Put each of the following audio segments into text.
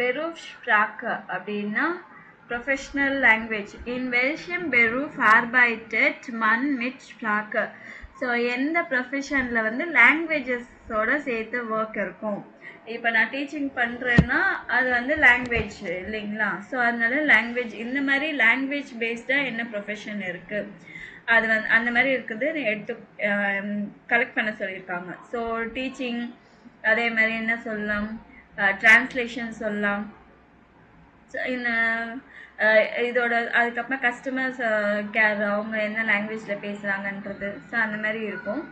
Berufssprache அப்படின்னா professional language. In welchem Beruf arbeitet man mit Sprache. So எந்த ப்ரொஃபஷனில் வந்து லாங்குவேஜஸோட சேர்த்து ஒர்க் இருக்கும். இப்போ நான் டீச்சிங் பண்ணுறேன்னா அது வந்து லாங்குவேஜ் இல்லைங்களா. ஸோ அதனால லாங்குவேஜ் இந்த மாதிரி லாங்குவேஜ் பேஸ்டாக என்ன ப்ரொஃபஷன் இருக்குது அது வந்து அந்த மாதிரி இருக்குது எடுத்து கலெக்ட் பண்ண சொல்லியிருக்காங்க. ஸோ டீச்சிங் அதே மாதிரி என்ன சொல்லலாம், டிரான்ஸ்லேஷன் சொல்லலாம். இந்த இதோட அதுக்கப்புறம் கஸ்டமர்ஸ் கேர் அவங்க என்ன லாங்குவேஜில் பேசுகிறாங்கன்றது. ஸோ அந்த மாதிரி இருக்கும்.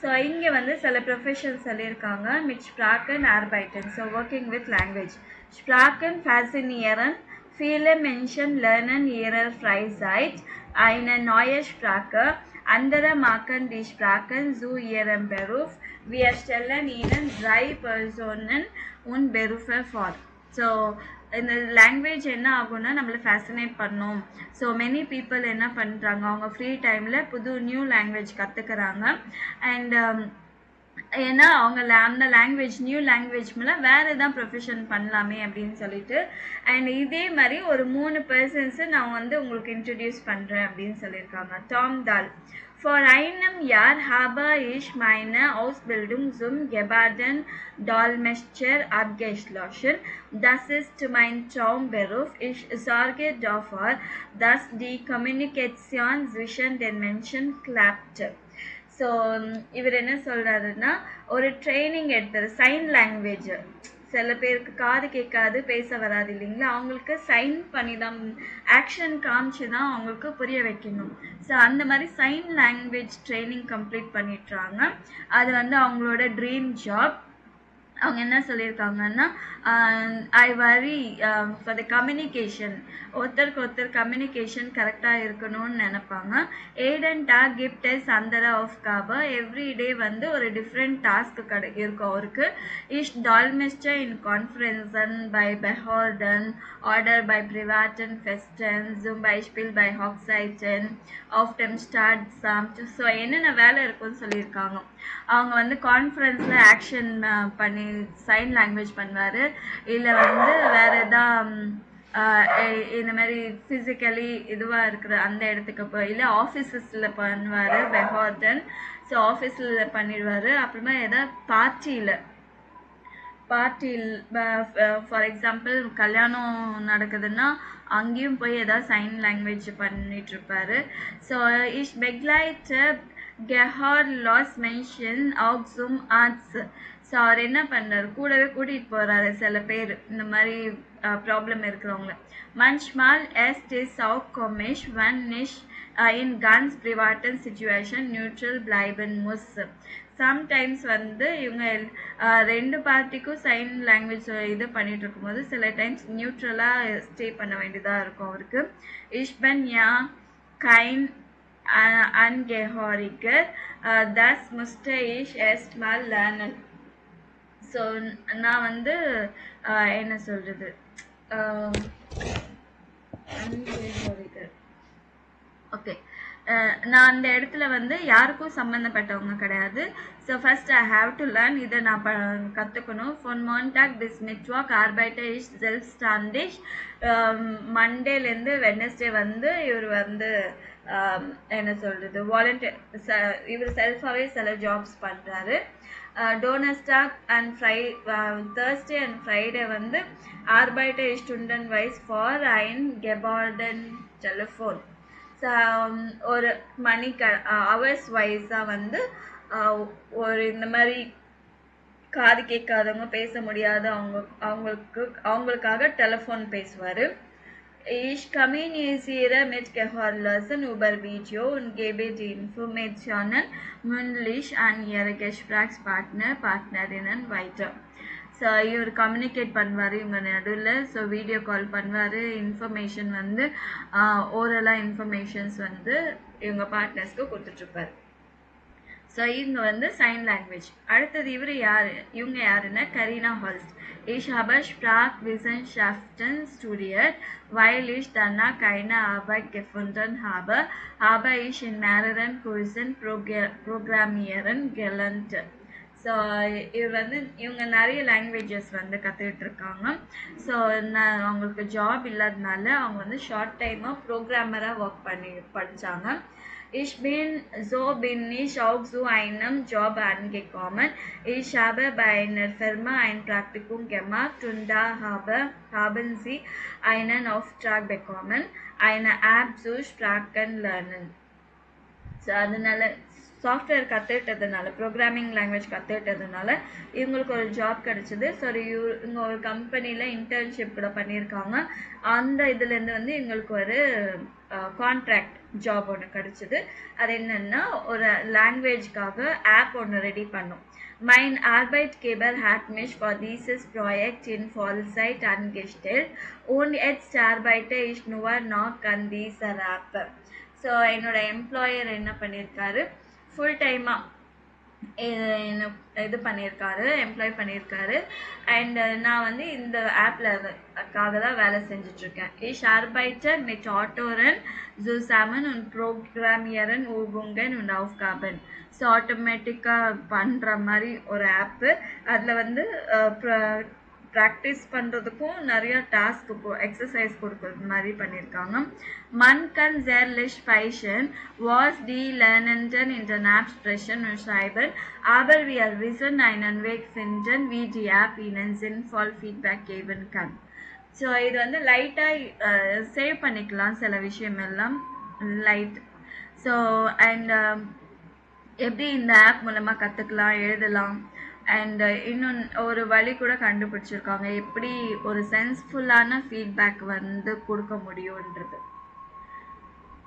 ஸோ இங்கே வந்து சில ப்ரொஃபஷன்ஸ் சொல்லியிருக்காங்க. mit Sprachen arbeiten, so working with language. Sprachen faszinieren, viele Menschen lernen ihre Freizeit eine neue Sprache, andere machen die Sprachen zu ihrem Beruf. Wir stellen ihnen 3 Personen und Berufe vor. So இந்த language என்ன ஆகும்னா நம்மளை fascinate பண்ணும். So many people என்ன பண்ணுறாங்க, அவங்க free டைமில் புது நியூ லாங்குவேஜ் கற்றுக்குறாங்க. அண்ட் ஏன்னா அவங்க அந்த லாங்குவேஜ் நியூ லாங்குவேஜ் மேலே வேறு எதாவது ப்ரொஃபஷன் பண்ணலாமே அப்படின்னு சொல்லிட்டு. அண்ட் இதே மாதிரி ஒரு 3 பர்சன்ஸை நான் வந்து உங்களுக்கு இன்ட்ரடியூஸ் பண்ணுறேன் அப்படின்னு சொல்லியிருக்காங்க. டாம் தால். Vor einem Jahr habe ich meine Ausbildung zum Gebärdendolmetscher abgeschlossen. Das ist mein Traumberuf. Ich sorge dafür, dass die Kommunikation zwischen den Menschen klappt. So இவர் என்ன சொல்கிறாருன்னா, ஒரு ட்ரைனிங் எடுத்தார் சைன் லாங்குவேஜ். சில பேருக்கு காது கேட்காது, பேச வராது இல்லைங்களா, அவங்களுக்கு சைன் பண்ணி தான், ஆக்ஷன் காமிச்சு தான் அவங்களுக்கு புரிய வைக்கணும். ஸோ அந்த மாதிரி சைன் லாங்குவேஜ் ட்ரைனிங் கம்ப்ளீட் பண்ணிட்டுறாங்க. அது வந்து அவங்களோட ட்ரீம் ஜாப். அவங்க என்ன சொல்லியிருக்காங்கன்னா, ஐ வரி ஃபார் த கம்யூனிகேஷன், ஒருத்தருக்கு ஒருத்தர் கம்யூனிகேஷன் கரெக்டாக இருக்கணும்னு நினைப்பாங்க. ஏடன் டாக் கிப்டஸ் அந்தரா ஆஃப் காபா, எவ்ரிடே வந்து ஒரு டிஃப்ரெண்ட் டாஸ்க்கு இருக்கும் அவருக்கு. இஷ் டால்மெஸ்டர் இன் கான்ஃபரன்சன் பை பெஹார்டன், ஆர்டர் பை பிரிவாட்டன் ஃபெஸ்டன், ஜூம் பை ஸ்பில் பை ஹாக்சைட்டன், ஆஃப் டைம் ஸ்டார்ட் சாம். ஸோ என்னென்ன வேலை இருக்குன்னு சொல்லியிருக்காங்க. அவங்க வந்து கான்ஃபரன்ஸில் ஆக்ஷன் பண்ணி சைன் லாங்குவேஜ் பண்ணுவார். இல்லை வந்து வேறு எதாவது இந்த மாதிரி ஃபிசிக்கலி இதுவாக இருக்கிற அந்த இடத்துக்கு போய், இல்லை ஆஃபீஸஸில் பண்ணுவார் பெஹார்டன். ஸோ ஆஃபீஸில் பண்ணிடுவார். அப்புறமா எதாவது பார்ட்டியில் ஃபார் எக்ஸாம்பிள் கல்யாணம் நடக்குதுன்னா அங்கேயும் போய் எதாவது சைன் லாங்குவேஜ் பண்ணிகிட்ருப்பார். ஸோ இஷ் பெக்லைட் கெஹார் லாஸ் மென்ஷன் ஆஃப் ஜூம் ஆர்ட்ஸ். ஸோ அவர் என்ன பண்ணுறாரு, கூடவே கூட்டிகிட்டு போகிறாரு சில பேர் இந்த மாதிரி ப்ராப்ளம் இருக்கிறவங்கள. மன்ச்மால் எஸ்ட் இஸ் ஆஃப் கொமிஷ் ஒன் நிஷ் இன் கன்ஸ் ப்ரிவாட்டன் சிச்சுவேஷன் நியூட்ரல் பிளைபன் முஸ். சம்டைம்ஸ் வந்து இவங்க 2 பார்ட்டிக்கும் சைன் லாங்குவேஜ் இது பண்ணிகிட்டு இருக்கும்போது சில டைம்ஸ் நியூட்ரலாக ஸ்டே பண்ண வேண்டியதாக இருக்கும் அவருக்கு. இஷ்பன் யா கைன் angehöriger, das musste ich erst mal lernen. So நான் வந்து என்ன சொல்கிறது, angehöriger, ஓகே, நான் அந்த இடத்துல வந்து யாருக்கும் சம்மந்தப்பட்டவங்க கிடையாது. So first I have to learn, இதை நான் கற்றுக்கணும். ஃபார் மான்டாக் பிஸ் மிட்வாக் ஆர்பைட்டர் இஸ் செல்ஃப் ஸ்டாண்டிஷ். மண்டேலேருந்து வெட்னஸ்டே வந்து இவர் வந்து என்ன சொல்கிறது வாலண்டியர், இவர் செல்ஃபாகவே சில ஜாப்ஸ் பண்ணுறாரு. டோனஸ்டாக் அண்ட் தேர்ஸ்டே அண்ட் ஃப்ரைடே வந்து ஆர்பைட்டர் ஸ்டூடெண்ட் வைஸ் ஃபார் ஐன் கெபார்டன் டெலிஃபோன். ஸோ ஒரு ஹவர்ஸ் வைஸாக வந்து ஒரு இந்த மாதிரி காது கேட்காதவங்க, பேச முடியாத அவங்களுக்காக டெலிஃபோன் பேசுவார். Ich kommuniziere mit Gehörlosen über Video und gebe die Informationen mündlich an ihre Gesprächspartnerinnen weiter. So இவர் கம்யூனிகேட் பண்ணுவார் இவங்க நடுவில். ஸோ வீடியோ கால் பண்ணுவார். இன்ஃபர்மேஷன் வந்து ஓரலாக இன்ஃபர்மேஷன்ஸ் வந்து இவங்க பார்ட்னர்ஸ்க்கு கொடுத்துட்ருப்பார். ஸோ இவங்க வந்து சைன் லாங்குவேஜ். அடுத்தது இவங்க யாருன்னா Kareena ஹால்ஸ்ட். Ich habe Sprachwissenschaften studiert, weil ich danach keine Arbeit gefunden habe ich in mehreren Kursen Programmieren gelernt. So இவர் வந்து இவங்க நிறைய லாங்குவேஜஸ் வந்து கற்றுக்கிட்டு இருக்காங்க. ஸோ நான் அவங்களுக்கு ஜாப் இல்லாதனால அவங்க வந்து ஷார்ட் டைமாக ப்ரோக்ராமராக ஒர்க் பண்ணி படித்தாங்க. Ich bin so bin ich auch zu einem Job angekommen. Ich habe bei einer Firma ein Praktikum gemacht und da haben sie einen Auftrag bekommen, eine App zu Sprachen lernen. So அதனால software கற்றுக்கிட்டதுனால programming language கற்றுக்கிட்டதுனால இவங்களுக்கு ஒரு job கிடச்சிது. So இவங்க ஒரு கம்பெனியில் internship கூட பண்ணியிருக்காங்க. அந்த இதுலேருந்து வந்து எங்களுக்கு ஒரு கான்ட்ராக்ட் ஜாப் ஒன்று கிடச்சிது. அது என்னென்னா ஒரு லாங்குவேஜ்க்காக ஆப் ஒன்று ரெடி பண்ணோம். Mein Arbeitgeber hat mich für dieses Projekt in Vollzeit angestellt und jetzt arbeite ich nur noch an dieser App. So என்னோட எம்ப்ளாயர் என்ன பண்ணியிருக்காரு, ஃபுல் டைமாக இது பண்ணியிருக்காரு, எம்ப்ளாய் பண்ணியிருக்காரு. அண்ட் நான் வந்து இந்த ஆப்பில் தான் வேலை செஞ்சிட்ருக்கேன். Ich arbeite mit Autoren zusammen und programmieren Übungen und Aufgaben. So ஆட்டோமேட்டிக்காக பண்ணுற மாதிரி ஒரு ஆப்பு. அதில் வந்து ப்ராக்டிஸ் பண்ணுறதுக்கும் நிறைய டாஸ்க் எக்ஸசைஸ் கொடுக்குறது மாதிரி பண்ணியிருக்காங்க. Man kann sehr leicht speichern, was die Lernenden in den App sprechen und schreiben, aber wir wissen einen Weg finden, wie die App ihnen sinnvoll Feedback geben kann. So இது வந்து லைட்டாக save பண்ணிக்கலாம் சில விஷயமெல்லாம் light. So and எப்படி இந்த app மூலமாக கற்றுக்கலாம், எழுதலாம். அண்ட் இன்னொன்று ஒரு வழி கூட கண்டுபிடிச்சிருக்காங்க எப்படி ஒரு சென்ஸ்ஃபுல்லான ஃபீட்பேக் வந்து கொடுக்க முடியுன்றது.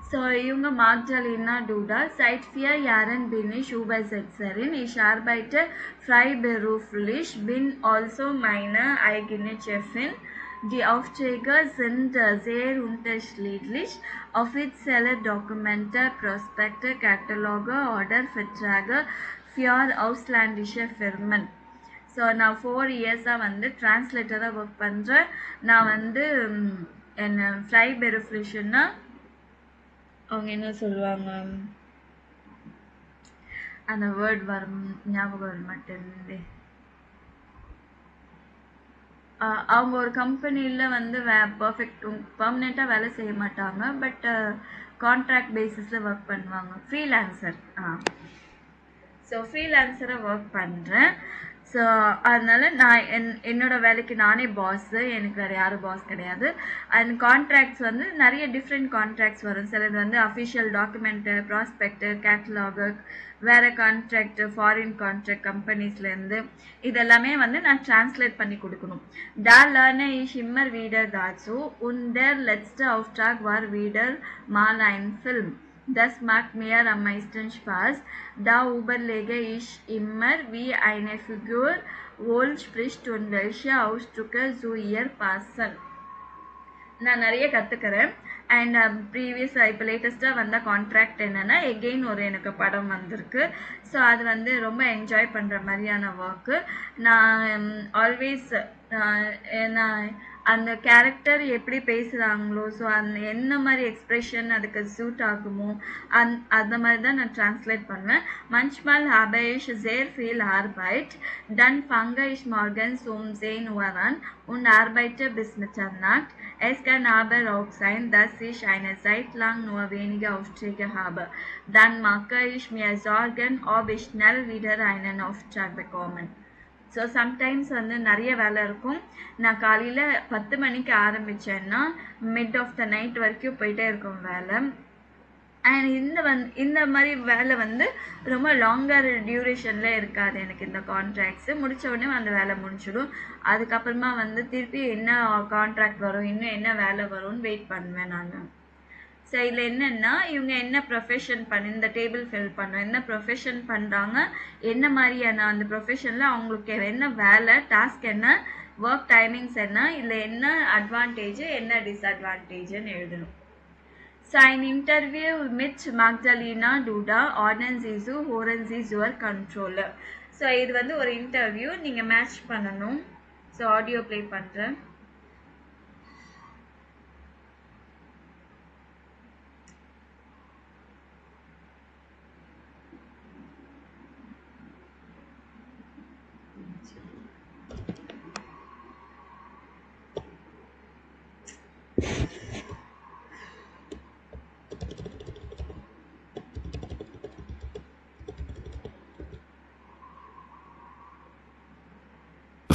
ஸோ இவங்க Magdalena Duda, seit 4 Jahren bin ich Übersetzerin. Ich arbeite freiberuflich, bin also meine eigene Chefin. Die Aufträge sind sehr unterschiedlich. Offizielle Dokumente, Prospekte, Kataloge oder Verträge für ausländische Firmen. So நான் 4 இயர்ஸாக வந்து டிரான்ஸ்லேட்டராக work பண்ணுறேன். நான் வந்து என்ன ஃப்ரைபெரிஃப்ளிஷன்னா அவங்க என்ன சொல்லுவாங்க, அந்த வேர்ட் ஞாபகம் வர மாட்டேங்குது. அவங்க ஒரு கம்பெனியில் வந்து பர்மனெண்ட்டாக வேலை செய்ய மாட்டாங்க, பட் கான்ட்ராக்ட் பேசிஸில் ஒர்க் பண்ணுவாங்க. ஃப்ரீலான்சர். ஸோ ஃப்ரீலான்சராக ஒர்க் பண்ணுறேன். ஸோ அதனால் நான் என்னோட வேலைக்கு நானே பாஸு, எனக்கு வேறு யாரும் பாஸ் கிடையாது. அண்ட் கான்ட்ராக்ட்ஸ் வந்து நிறைய டிஃப்ரெண்ட் கான்ட்ராக்ட்ஸ் வரும். சிலது வந்து அஃபிஷியல் டாக்குமெண்ட்டு, ப்ராஸ்பெக்ட்டு, கேட்டலாகு, வேறு கான்ட்ராக்டு, ஃபாரின் கான்ட்ராக்ட் கம்பெனிஸ்லேருந்து இதெல்லாமே வந்து நான் டிரான்ஸ்லேட் பண்ணி கொடுக்கணும். Da lerne ich immer wieder dazu und der letzte Auftrag war wieder mal ein Film. Das macht mir am meisten Spaß. Da überlege ich immer, wie eine Figur wohl spricht und welche Ausdrücke zu ihr passen. நான் நிறைய கற்றுக்கிறேன். And ப்ரீவியஸாக இப்போ லேட்டஸ்ட்டாக வந்த contract என்னென்னா again ஒரு எனக்கு படம் வந்திருக்கு. ஸோ அது வந்து ரொம்ப என்ஜாய் பண்ணுற மாதிரியான ஒர்க்கு. நான் ஆல்வேஸ் நான் அந்த கேரக்டர் எப்படி பேசுகிறாங்களோ, ஸோ அந்த என்ன மாதிரி எக்ஸ்ப்ரெஷன் அதுக்கு சூட் ஆகுமோ அந்த மாதிரி தான் நான் டிரான்ஸ்லேட் பண்ணுவேன். Manchmal habe ich sehr viel Arbeit, dann fange ich morgens um 10 Uhr an und arbeite bis Mitternacht. Es kann aber auch sein, dass ich eine Zeit lang nur wenige Aufträge habe. Dann mache ich mir Sorgen, ob ich schnell wieder einen Auftrag bekomme. So sometimes வந்து நிறைய வேலை இருக்கும். நான் காலையில் 10 மணிக்கு ஆரம்பித்தேன்னா mid of the night வரைக்கும் போயிட்டே இருக்கும் வேலை. அண்ட் இந்த மாதிரி வேலை வந்து ரொம்ப லாங்கர் டியூரேஷனில் இருக்காது. எனக்கு இந்த கான்ட்ராக்ட்ஸு முடித்த உடனே அந்த வேலை முடிச்சிடும். அதுக்கப்புறமா வந்து திருப்பி என்ன கான்ட்ராக்ட் வரும், இன்னும் என்ன வேலை வரும்னு வெயிட் பண்ணுவேன் நான். ஸோ இதில் என்னென்னா இவங்க என்ன ப்ரொஃபஷன் இந்த டேபிள் ஃபில் பண்ணோம், என்ன ப்ரொஃபஷன் பண்ணுறாங்க, என்ன மாதிரியான அந்த ப்ரொஃபஷனில் அவங்களுக்கு என்ன வேலை, டாஸ்க் என்ன, ஒர்க் டைமிங்ஸ் என்ன, இதில் என்ன அட்வான்டேஜ் என்ன டிஸ்அட்வான்டேஜ்னு எழுதணும். So ein Interview mit Magdalena Duda, ordnen Sie zu, hören Sie zur Controller. So இது வந்து ஒரு இன்டர்வியூ, நீங்கள் மேட்ச் பண்ணணும். ஸோ ஆடியோ ப்ளே பண்ணுறேன்.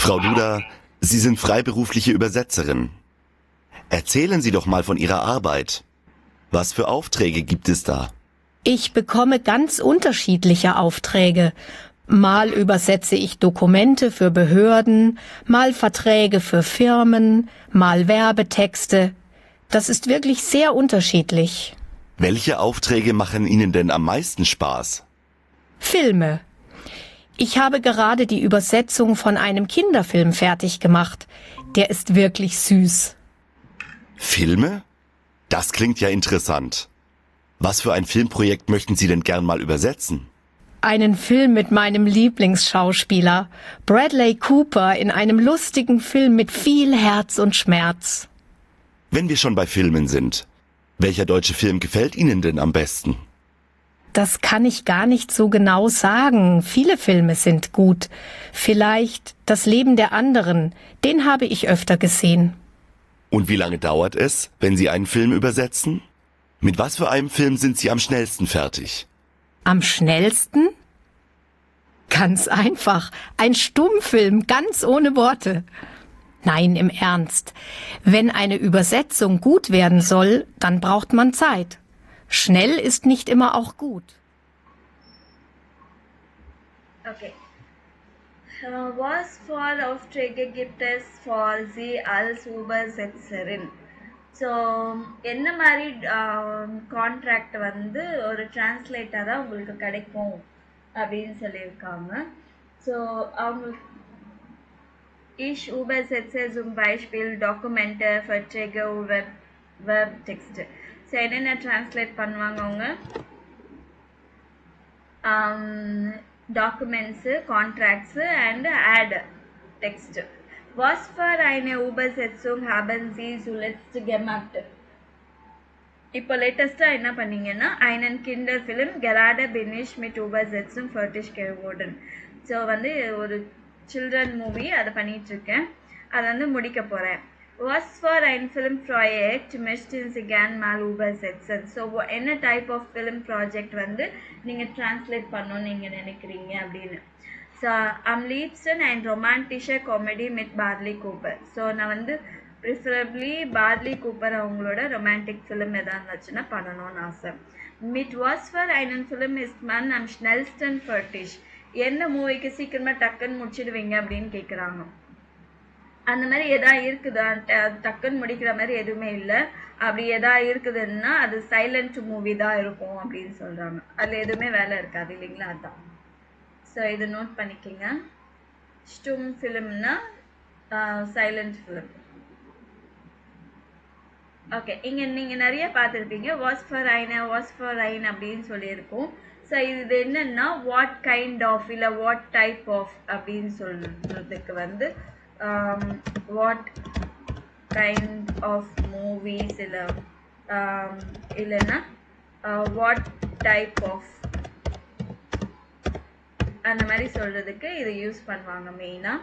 Frau Duda, Sie sind freiberufliche Übersetzerin. Erzählen Sie doch mal von Ihrer Arbeit. Was für Aufträge gibt es da? Ich bekomme ganz unterschiedliche Aufträge. Mal übersetze ich Dokumente für Behörden, mal Verträge für Firmen, mal Werbetexte. Das ist wirklich sehr unterschiedlich. Welche Aufträge machen Ihnen denn am meisten Spaß? Filme. Ich habe gerade die Übersetzung von einem Kinderfilm fertig gemacht. Der ist wirklich süß. Filme? Das klingt ja interessant. Was für ein Filmprojekt möchten Sie denn gern mal übersetzen? Einen Film mit meinem Lieblingsschauspieler, Bradley Cooper, in einem lustigen Film mit viel Herz und Schmerz. Wenn wir schon bei Filmen sind, welcher deutsche Film gefällt Ihnen denn am besten? Das kann ich gar nicht so genau sagen. Viele Filme sind gut. Vielleicht Das Leben der anderen, den habe ich öfter gesehen. Und wie lange dauert es, wenn Sie einen Film übersetzen? Mit was für einem Film sind Sie am schnellsten fertig? Am schnellsten? Ganz einfach. Ein Stummfilm, ganz ohne Worte. Nein, im Ernst. Wenn eine Übersetzung gut werden soll, dann braucht man Zeit. Schnell ist nicht immer auch gut. Okay. Was für Aufträge gibt es für Sie als Übersetzerin? So என்ன மாதிரி contract வந்து ஒரு டிரான்ஸ்லேட்டராக உங்களுக்கு கிடைக்கும் அப்படின்னு சொல்லியிருக்காங்க. So அவங்களுக்கு Ich übersetze zum Beispiel Dokumente, Verträge, Webtexte. So என்னென்ன டிரான்ஸ்லேட் பண்ணுவாங்க அவங்க? Documents, contracts and ad text. Was für eine Übersetzung haben Sie zuletzt gemacht? இப்போ லேட்டஸ்ட்டாக என்ன பண்ணீங்கன்னா einen Kinderfilm gerade bin ich mit Übersetzung fertig geworden. So வந்து ஒரு children movie அதை பண்ணிகிட்ருக்கேன், அதை வந்து முடிக்க போகிறேன். Was für ein Filmprojekt möchten Sie gern mal übersetzen? So என்ன டைப் ஆஃப் ஃபிலிம் ப்ராஜெக்ட் வந்து நீங்கள் ட்ரான்ஸ்லேட் பண்ணணும்னு நீங்கள் நினைக்கிறீங்க அப்படின்னு. So am liebsten ein romantische Comedy mit Bradley Cooper. So நான் வந்து ப்ரிஃபரபிளி பார்ட்லி கூப்பர் அவங்களோட ரொமான்டிக் ஃபிலிம் எதாவது இருந்துச்சுன்னா பண்ணணும்னு ஆசை. Mit was für einen Film ist man am schnellsten fertig? எந்த மூவிக்கு சீக்கிரமாக டக்குன்னு முடிச்சிடுவீங்க அப்படின்னு கேட்குறாங்க. அந்த மாதிரி எதா இருக்குதா? டக்குன்னு முடிக்கிற மாதிரி எதுவுமே இல்லை. அப்படி எதா இருக்குதுன்னா அது சைலண்ட் மூவி தான் இருக்கும் அப்படின்னு சொல்கிறாங்க. அதில் எதுவுமே வேலை இருக்காது இல்லைங்களா? அதுதான். ஸோ இது நோட் பண்ணிக்கோங்க. ஸ்டும் ஃபிலிம்னா சைலண்ட் ஃபிலிம். ஓகே, இங்கே நீங்கள் நிறைய பார்த்துருப்பீங்க. வாஸ் ஃபார் ஐன் அப்படின்னு சொல்லியிருக்கோம். ஸோ இது என்னன்னா வாட் கைண்ட் ஆஃப் இல்லை வாட் டைப் ஆஃப் அப்படின்னு சொல்கிறதுக்கு வந்து வாட் கைண்ட் ஆஃப் மூவிஸ் இல்லை இல்லைன்னா வாட் டைப் ஆஃப் அந்த மாதிரி சொல்கிறதுக்கு இது யூஸ் பண்ணுவாங்க மெயினாக.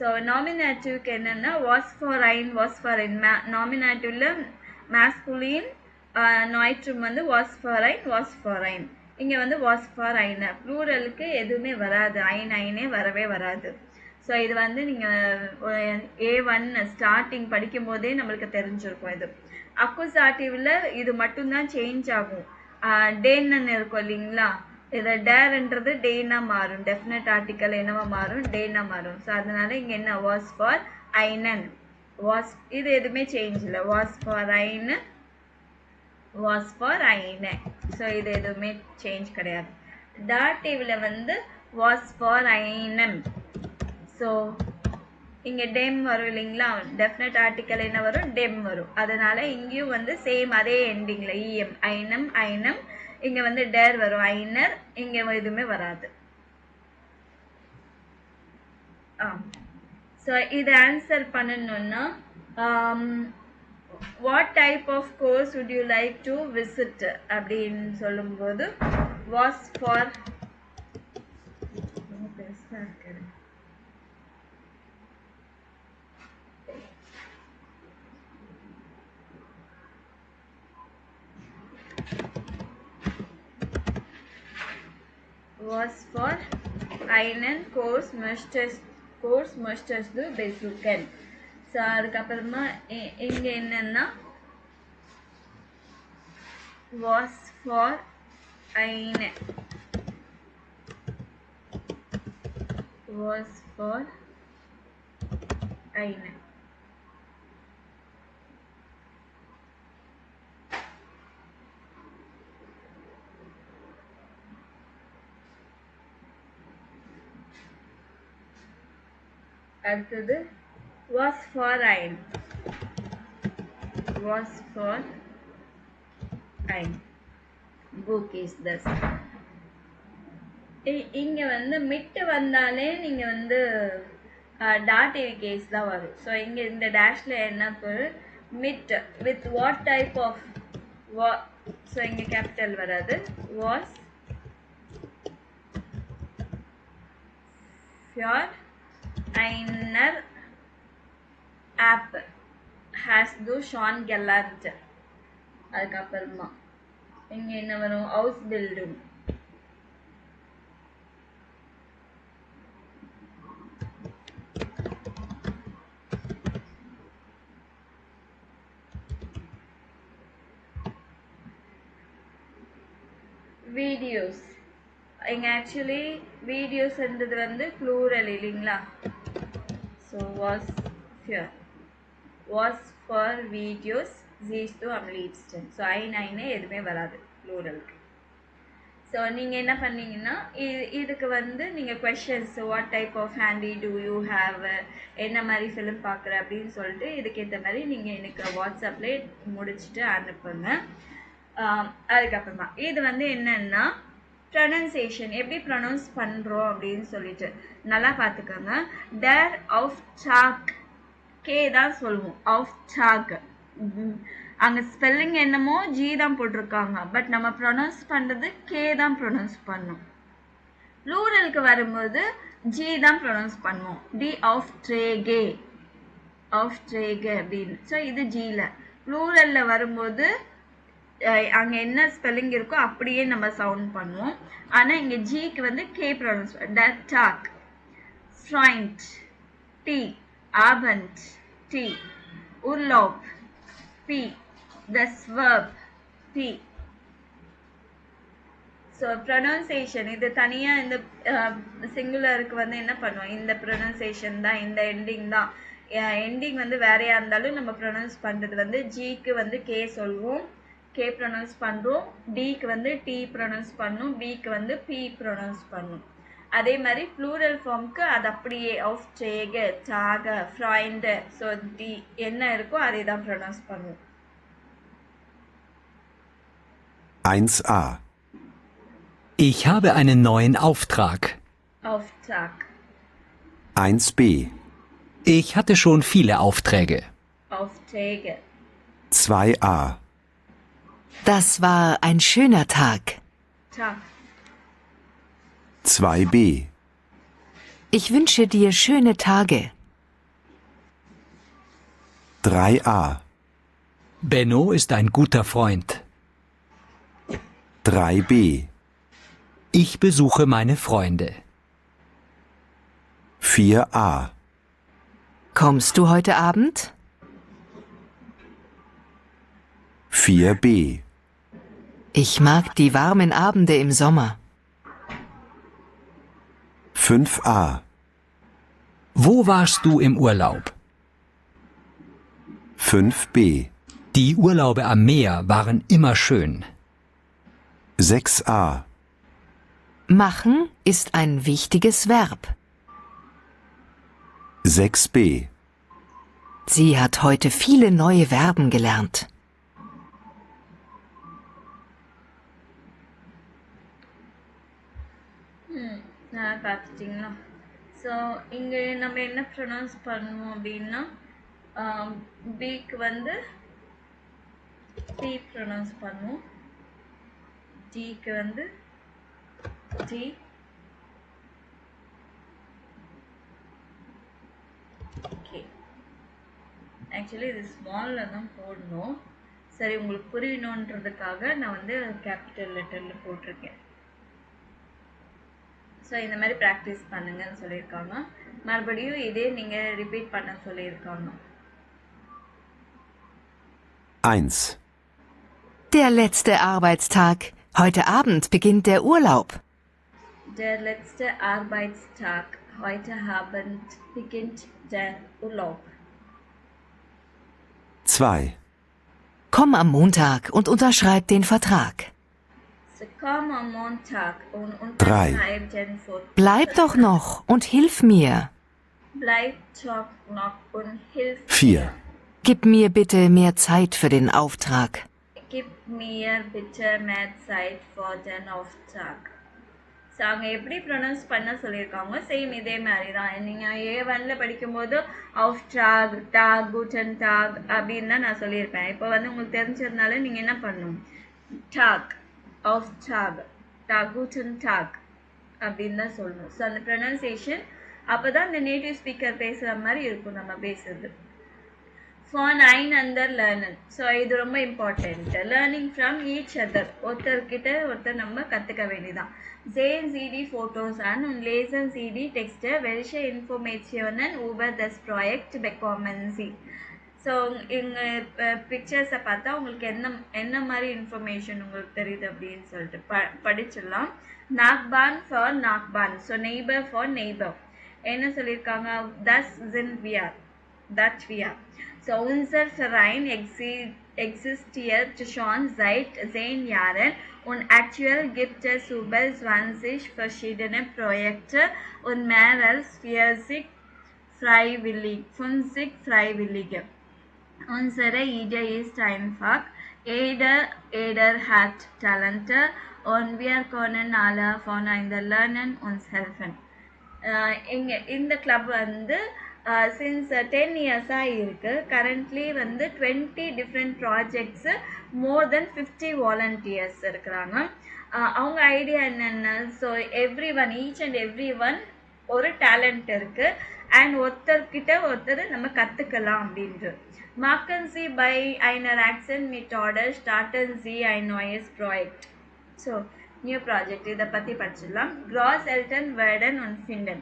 ஸோ நாமினேட்டிவ்க்கு என்னென்னா வாஸ் ஃபார் ஐன் நாமினேட்டிவ்ல மேஸ்குலின், நாய்ட்ரும் வந்து வாஸ் ஃபார் ஐன். இங்கே வந்து வாஸ் ஃபார் ஐனை. ப்ளூரலுக்கு எதுவுமே வராது, ஐனே வரவே வராது. ஸோ இது வந்து நீங்கள் A1 ஸ்டார்டிங் படிக்கும் போதே நம்மளுக்கு தெரிஞ்சிருக்கும். இது அக்குசாட்டிவில் இது மட்டும்தான் சேஞ்ச் ஆகும். டேன்னு இருக்கும் இல்லைங்களா? இதை டேர்ன்றது டேனா மாறும், டெஃபினட் ஆர்டிக்கல் என்னவா மாறும், டேனா மாறும். ஸோ அதனால இங்கே என்ன வாஸ் ஃபார் ஐனன், வாஸ் இது எதுவுமே சேஞ்ச் இல்லை. வாஸ் ஃபார் ஐனு, வாஸ் ஃபார் ஐனு. ஸோ இது எதுவுமே சேஞ்ச் கிடையாது. டாட்டிவில் வந்து வாஸ் ஃபார் ஐனம். ஸோ இங்கே டெம் வரும் இல்லைங்களா? டெஃபினட் ஆர்டிக்கல் என்ன வரும், டெம் வரும். அதனால இங்கேயும் வந்து சேம் அதே எண்டிங்கில் இஎம் ஐனம். இங்கே வந்து டேர் வரும், ஐனர். இங்கே எதுவுமே வராது. ஸோ இது ஆன்சர் பண்ணணும்னா what type of course would you like to visit அப்படின்னு சொல்லும்போது வாஸ் ஃபார் was for einen Kurs möchtest course möchtest du besuchen? So அதுக்கப்புறமா இங்கே என்னன்னா was for eine was for eine அடுத்தது was for ein was for ein book is this இங்க வந்து மிட்டு வந்தாலே நீங்க வந்து டாட்டிவ் கேஸ் தான் வரும் ஸோ இங்க இந்த டேஷ்ல என்ன பொருள் மிட் with what type of so இங்க கேபிட்டல் வராது வாஸ் ஃபியர் ஐனர் ஆப் ஹேஸ் டு ஷான் கெல்லார்ட் அதுக்கப்புறமா இங்க என்ன வரும் ஹவுஸ் பில்டிங் வீடியோஸ் இங்க ஆக்சுவலி வீடியோஸ்ன்றது வந்து ப்ளூரல் இல்லைங்களா ஸோ வாஸ் ஃபார் வீடியோஸ் ஜீஸ் டு am liebsten ஸோ ஐநே எதுவுமே வராது ப்ளூரலுக்கு ஸோ நீங்கள் என்ன பண்ணீங்கன்னா இதுக்கு வந்து நீங்கள் questions what type of handy do you have என்ன மாதிரி ஃபிலிம் பார்க்குற அப்படின்னு சொல்லிட்டு இதுக்கேற்ற மாதிரி நீங்கள் எனக்கு வாட்ஸ்அப்லேயே முடிச்சுட்டு அனுப்புங்க அதுக்கப்புறமா இது வந்து என்னன்னா ப்ரொனன்சியேஷன் எப்படி ப்ரொனவுன்ஸ் பண்ணுறோம் அப்படின்னு சொல்லிட்டு நல்லா பார்த்துக்கோங்க டர் ஆஃப் சாக் கே தான் சொல்லுவோம் ஆஃப் சாக் அங்கே ஸ்பெல்லிங் என்னமோ ஜி தான் போட்டிருக்காங்க பட் நம்ம ப்ரொனவுன்ஸ் பண்ணுறது கே தான் ப்ரொனவுன்ஸ் பண்ணோம் ப்ளூரலுக்கு வரும்போது ஜி தான் ப்ரொனவுன்ஸ் பண்ணுவோம் டி ஆஃப் ட்ரேகே அப்படின்னு ஸோ இது ஜியில் ப்ளூரலில் வரும்போது அங்கே என்ன ஸ்பெல்லிங் இருக்கோ அப்படியே நம்ம சவுண்ட் பண்ணுவோம் ஆனால் இங்கே ஜிக்கு வந்து கே ப்ரொனவுன்ஸ் டாக் ஃப்ரைண்ட் டி ஆபண்ட் டி உர்லாப் பி தஸ் verb பி ஸோ ப்ரொனவுன்சியேஷன் இது தனியாக இந்த சிங்குலருக்கு வந்து என்ன பண்ணுவோம் இந்த ப்ரொனவுன்சியேஷன் தான் இந்த எண்டிங் தான் எண்டிங் வந்து வேறையாக இருந்தாலும் நம்ம ப்ரொனவுன்ஸ் பண்ணுறது வந்து ஜிக்கு வந்து கே சொல்லுவோம் கே ப்ரொனவுன்ஸ் பண்ணுறோம் டிக்கு வந்து டி ப்ரொனவுன்ஸ் பண்ணும் பிக்கு வந்து பி ப்ரொனவுன்ஸ் பண்ணும் அதே மாதிரி ப்ளூரல் ஃபார்முக்கு அது அப்படியே ஆஃப் சேக சாக ஃப்ரைண்டு ஸோ டி என்ன இருக்கோ அதை தான் ப்ரொனவுன்ஸ் பண்ணுவோம் 1a. Ich habe einen neuen Auftrag. Auftrag. 1b. Ich hatte schon viele Aufträge. Aufträge. 2a. Das war ein schöner Tag. Tag. 2b. Ich wünsche dir schöne Tage. 3a. Benno ist ein guter Freund. 3b. Ich besuche meine Freunde. 4a. Kommst du heute Abend? 4b. Ich mag die warmen Abende im Sommer. 5a. Wo warst du im Urlaub? 5b. Die Urlaube am Meer waren immer schön. 6a. Machen ist ein wichtiges Verb. 6b. Sie hat heute viele neue Verben gelernt. பார்த்துட்டிங்களா so இங்கே நம்ம என்ன pronounce பண்ணுவோம் அப்படின்னா பிக்கு வந்து D pronounce பண்ணுவோம் டிக்கு வந்து டி ஓகே ஆக்சுவலி இது ஸ்மாலில் தான் போடணும் சரி உங்களுக்கு புரியணுன்றதுக்காக நான் வந்து கேபிட்டல் லெட்டரில் போட்டிருக்கேன் ஸோ இந்த மாதிரி ப்ராக்டிஸ் பண்ணுங்கன்னு சொல்லியிருக்காங்க. மறுபடியும் இதே நீங்கள் ரிப்பீட் பண்ண சொல்லியிருக்காங்க. 1. Der letzte Arbeitstag. Heute Abend beginnt der Urlaub. Der letzte Arbeitstag. Heute Abend beginnt der Urlaub. 2. Komm am Montag und unterschreib den Vertrag. So komm am Montag und Drei. unterschreib den Vertrag. Bleib doch noch und hilf mir. Bleib doch noch und hilf 4. mir. Gib mir bitte mehr Zeit für den Auftrag. Gib mir bitte mehr Zeit für den Auftrag. So அவங்க எப்படி pronounce பண்ண சொல்லியிருக்காங்க same இதே மாதிரி தான். நீங்கள் A1ல் படிக்கும்போது ஆஃப்ட்ராக் talk கூட்டன் talk அப்படின்னு தான் நான் சொல்லியிருப்பேன். இப்போ வந்து உங்களுக்கு தெரிஞ்சதுனால நீங்கள் என்ன பண்ணணும், டாக் ஆஃப்ட்ராக் டாக் கூட்டன் டாக் அப்படின்னு தான் சொல்லணும். ஸோ அந்த ப்ரொனவுன்சியேஷன் அப்போ தான் இந்த நேட்டிவ் ஸ்பீக்கர் பேசுகிற மாதிரி இருக்கும் நம்ம பேசுறது. Von einander lernen. ஸோ இது ரொம்ப important. Learning from each other. ஒருத்தர்கிட்ட ஒருத்தர் நம்ம கற்றுக்க வேண்டியதான். Sehen Sie die Fotos an und lesen Sie die Texte. Welche Informationen über das Projekt bekommen Sie? So இங்கே பிக்சர்ஸை பார்த்தா உங்களுக்கு என்ன மாதிரி இன்ஃபர்மேஷன் உங்களுக்கு தெரியுது அப்படின்னு சொல்லிட்டு படிச்சிடலாம். நாக்பான் ஃபார் நாக்பான். So neighbour for neighbour. என்ன சொல்லியிருக்காங்க, thus sind wir. That we are. So unser Verein existiert schon seit 10 Jahren und aktuell gibt es über 20 verschiedene Projekte und mehr als 50 Freiwillige. Unsere Idee ist einfach, jeder hat Talente und wir können alle voneinander lernen und helfen. இந்த club வந்து since 10 இயர்ஸாக இருக்குது. Currently வந்து 20 different projects, more than 50 volunteers இருக்கிறாங்க. அவங்க idea என்னென்ன, so each and every one ஒரு talent இருக்குது அண்ட் ஒருத்தர்கிட்ட ஒருத்தர் நம்ம கற்றுக்கலாம் அப்படின்ட்டு. மார்க்கன் சி பை einer Aktion mit Order starten Sie ein neues Projekt. So new project இதை பற்றி படிச்சிடலாம். Groß Eltern werden und finden.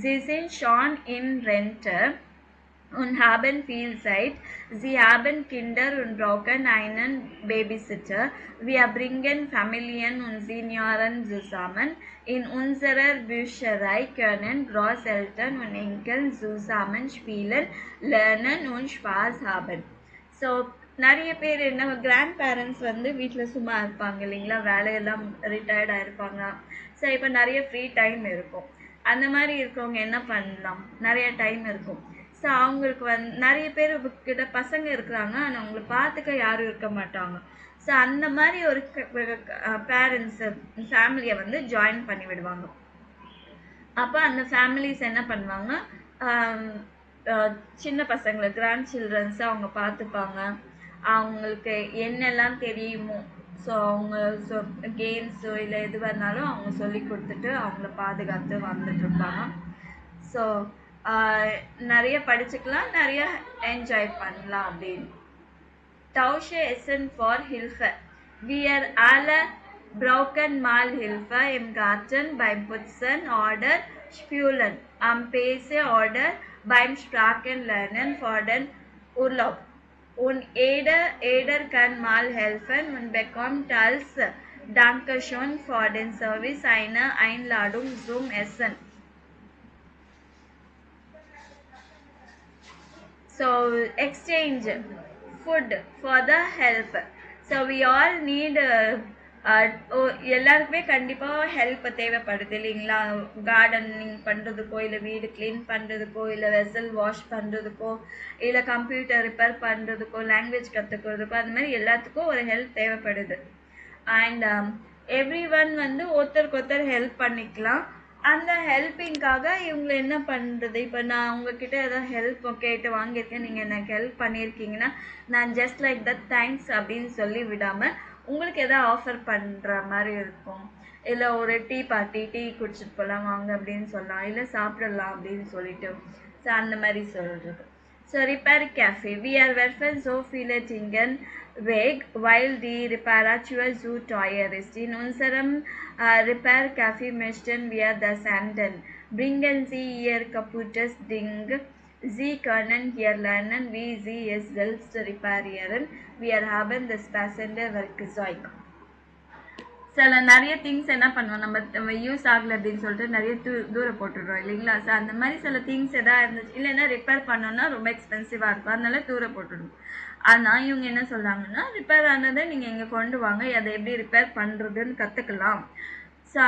Sie sind schon in Rente und haben viel Zeit. Sie haben Kinder und brauchen einen Babysitter. Wir bringen Familien und Senioren zusammen. In unserer Bücherei können Großeltern und Enkel zusammen spielen, lernen und Spaß haben. So நிறைய பேர் என்ன, grand parents வந்து வீட்டில் சும்மா இருப்பாங்க இல்லைங்களா, வேலையெல்லாம் ரிட்டையர்டாக இருப்பாங்க. ஸோ இப்போ நிறைய ஃப்ரீ டைம் இருக்கும். அந்த மாதிரி இருக்கவங்க என்ன பண்ணலாம், நிறைய டைம் இருக்கும். ஸோ அவங்களுக்கு நிறைய பேர் கிட்ட பசங்க இருக்கிறாங்க, ஆனால் அவங்கள பார்த்துக்க யாரும் இருக்க மாட்டாங்க. ஸோ அந்த மாதிரி ஒரு பேரண்ட்ஸு ஃபேமிலியை வந்து ஜாயின் பண்ணி விடுவாங்க. அப்போ அந்த ஃபேமிலிஸ் என்ன பண்ணுவாங்க, சின்ன பசங்களை கிராண்ட் சில்ட்ரன்ஸை அவங்க பார்த்துப்பாங்க. அவங்களுக்கு என்னெல்லாம் தெரியுமோ, ஸோ அவங்க கேம்ஸோ இல்லை எதுவாக இருந்தாலும் அவங்க சொல்லி கொடுத்துட்டு அவங்கள பாதுகாத்து வந்துட்டுருப்பாங்க. ஸோ நிறைய படிச்சுக்கலாம், நிறைய என்ஜாய் பண்ணலாம் அப்படின்னு. Tausche Essen for Hilfe. Wir alle brauchen mal Hilfe im Garten beim Putzen oder Spülen, am PC oder beim Sprachenlernen vor den Urlaub. Und jeder kann mal helfen und bekommt als Dankeschön für den Service eine Einladung zum Essen. So exchange food for the help. So we all need எல்லாருக்குமே கண்டிப்பாக help தேவைப்படுது இல்லைங்களா. Gardening பண்ணுறதுக்கோ, இல்லை வீடு clean பண்ணுறதுக்கோ, இல்லை vessel wash பண்ணுறதுக்கோ, இல்லை கம்ப்யூட்டர் ரிப்பேர் பண்ணுறதுக்கோ, லாங்குவேஜ் கற்றுக்கிறதுக்கோ, அந்த மாதிரி எல்லாத்துக்கும் ஒரு ஹெல்ப் தேவைப்படுது. அண்ட் எவ்ரி ஒன் வந்து ஒருத்தருக்கு ஒருத்தர் ஹெல்ப் பண்ணிக்கலாம். அந்த ஹெல்ப்பிங்காக இவங்க என்ன பண்ணுறது, இப்போ நான் உங்ககிட்ட ஏதாவது ஹெல்ப் கேட்டு வாங்கியிருக்கேன், நீங்கள் எனக்கு ஹெல்ப் பண்ணியிருக்கீங்கன்னா நான் ஜஸ்ட் லைக் தட் தேங்க்ஸ் அப்படின்னு சொல்லி விடாமல் உங்களுக்கு எதாவது ஆஃபர் பண்ணுற மாதிரி இருக்கும். இல்லை ஒரு டீ குடிச்சிட்டு போகலாம் வாங்க அப்படின்னு சொல்லலாம், இல்லை சாப்பிடலாம் அப்படின்னு சொல்லிட்டு. ஸோ அந்த மாதிரி சொல்கிறது. So Repair Cafe. Wir werfen so viele Dinge weg, weil die Reparatur so teuer ist. In unserem Repair Cafe möchten wir das ändern. Bringen Sie Ihr kaputtes Ding. Sie können hier lernen, wie Sie es selbst reparieren. Wir haben das passende Werkzeug. சில நிறைய things என்ன பண்ணுவோம், நம்ம use ஆகலை அப்படின்னு சொல்லிட்டு நிறைய தூரம் போட்டுடுறோம் இல்லைங்களா. ஸோ அந்த மாதிரி சில திங்ஸ் எதாவது இருந்துச்சு, இல்லைன்னா ரிப்பேர் பண்ணோன்னா ரொம்ப எக்ஸ்பென்சிவாக இருக்கும், அதனால தூரம் போட்டுடுவோம். ஆனால் இவங்க என்ன சொல்கிறாங்கன்னா, ரிப்பேர் ஆனதை நீங்கள் இங்கே கொண்டு வாங்க, அதை எப்படி ரிப்பேர் பண்ணுறதுன்னு கற்றுக்கலாம். ஸோ